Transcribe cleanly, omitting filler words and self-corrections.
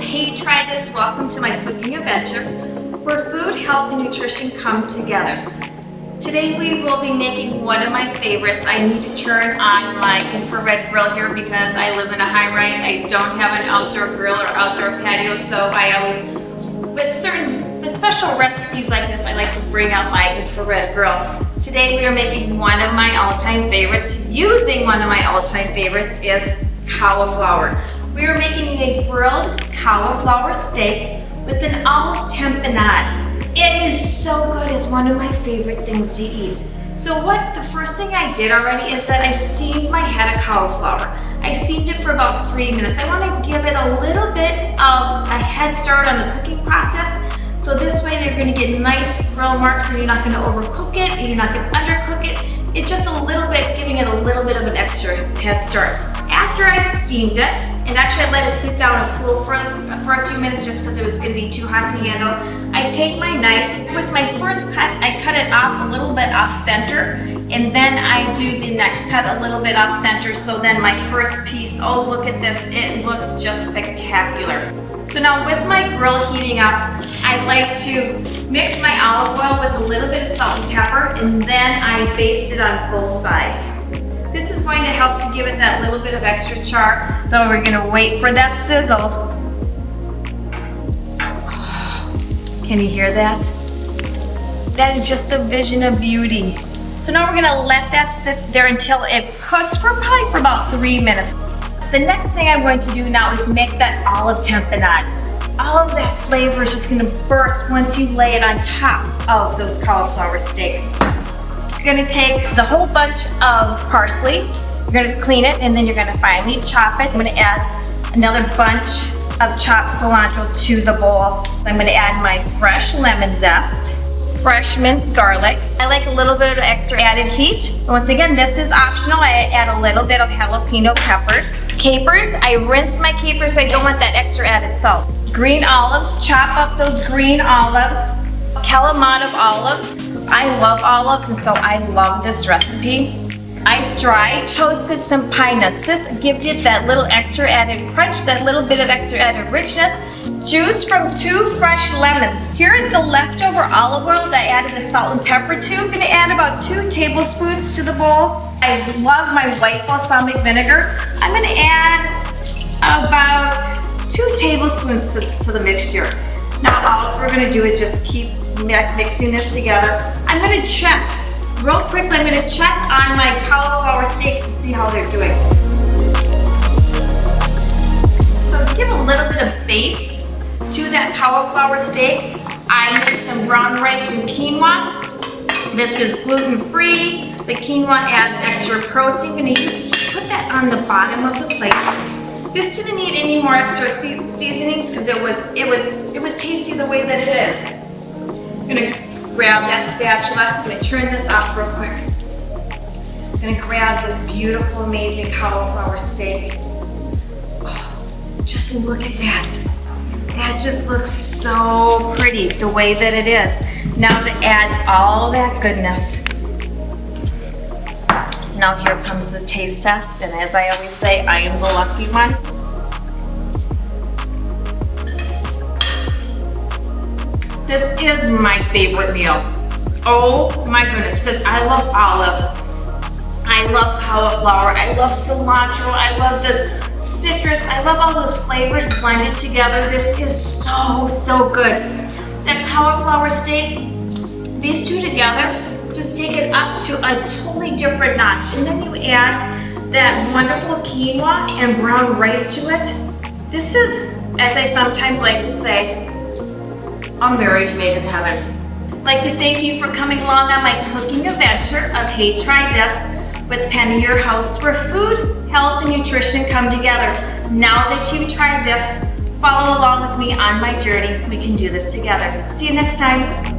Hey, try this. Welcome to my cooking adventure where food, health, and nutrition come together. Today we will be making one of my favorites. I need to turn on my infrared grill here because I live in a high-rise. I don't have an outdoor grill or outdoor patio, so I always, with special recipes like this, I like to bring out my infrared grill. Today we are making one of my all-time favorites. Using one of my all-time favorites is cauliflower. We are making a grilled cauliflower steak with an olive tapenade. It is so good. It's one of my favorite things to eat. So the first thing I did already is that I steamed my head of cauliflower. I steamed it for about 3 minutes. I want to give it a little bit of a head start on the cooking process. So this way they're going to get nice grill marks and you're not going to overcook it and you're not going to undercook it. It's just a little bit, giving it a little bit of an extra head start. After I've steamed it, and actually I let it sit down and cool for a few minutes just because it was going to be too hot to handle, I take my knife. With my first cut, I cut it off a little bit off center, and then I do the next cut a little bit off center, so then my first piece, oh look at this, it looks just spectacular. So now with my grill heating up, I like to mix my olive oil with a little bit of salt and pepper, and then I baste it on both sides. This is going to help to give it that little bit of extra char. So we're gonna wait for that sizzle. Can you hear that? That is just a vision of beauty. So now we're gonna let that sit there until it cooks for probably for about 3 minutes. The next thing I'm going to do now is make that olive tapenade. All of that flavor is just gonna burst once you lay it on top of those cauliflower steaks. You're gonna take the whole bunch of parsley, you're gonna clean it, and then you're gonna finely chop it. I'm gonna add another bunch of chopped cilantro to the bowl. I'm gonna add my fresh lemon zest, fresh minced garlic. I like a little bit of extra added heat. Once again, this is optional. I add a little bit of jalapeno peppers. Capers, I rinse my capers. I don't want that extra added salt. Green olives, chop up those green olives. Kalamata olives. I love olives, and so I love this recipe. I dry toasted some pine nuts. This gives you that little extra added crunch, that little bit of extra added richness. Juice from 2 fresh lemons. Here is the leftover olive oil that I added the salt and pepper to. I'm gonna add about 2 tablespoons to the bowl. I love my white balsamic vinegar. I'm gonna add about 2 tablespoons to the mixture. Now all we're gonna do is just keep mixing this together. I'm gonna check, real quickly, I'm gonna check on my cauliflower steaks to see how they're doing. So to give a little bit of base to that cauliflower steak, I made some brown rice and quinoa. This is gluten-free. The quinoa adds extra protein. I'm gonna just put that on the bottom of the plate. This didn't need any more extra seasonings because it was tasty the way that it is. I'm gonna grab that spatula. I'm gonna turn this off real quick. I'm gonna grab this beautiful, amazing cauliflower steak. Oh, just look at that. That just looks so pretty the way that it is. Now to add all that goodness. So now here comes the taste test, and as I always say, I am the lucky one. This is my favorite meal. Oh my goodness, because I love olives. I love cauliflower. I love cilantro. I love this citrus. I love all those flavors blended together. This is so, so good. That cauliflower steak, these two together, just take it up to a totally different notch. And then you add that wonderful quinoa and brown rice to it. This is, as I sometimes like to say, a marriage made in heaven. I'd like to thank you for coming along on my cooking adventure of Hey, Try This with Penny, your host, where food, health, and nutrition come together. Now that you've tried this, follow along with me on my journey. We can do this together. See you next time.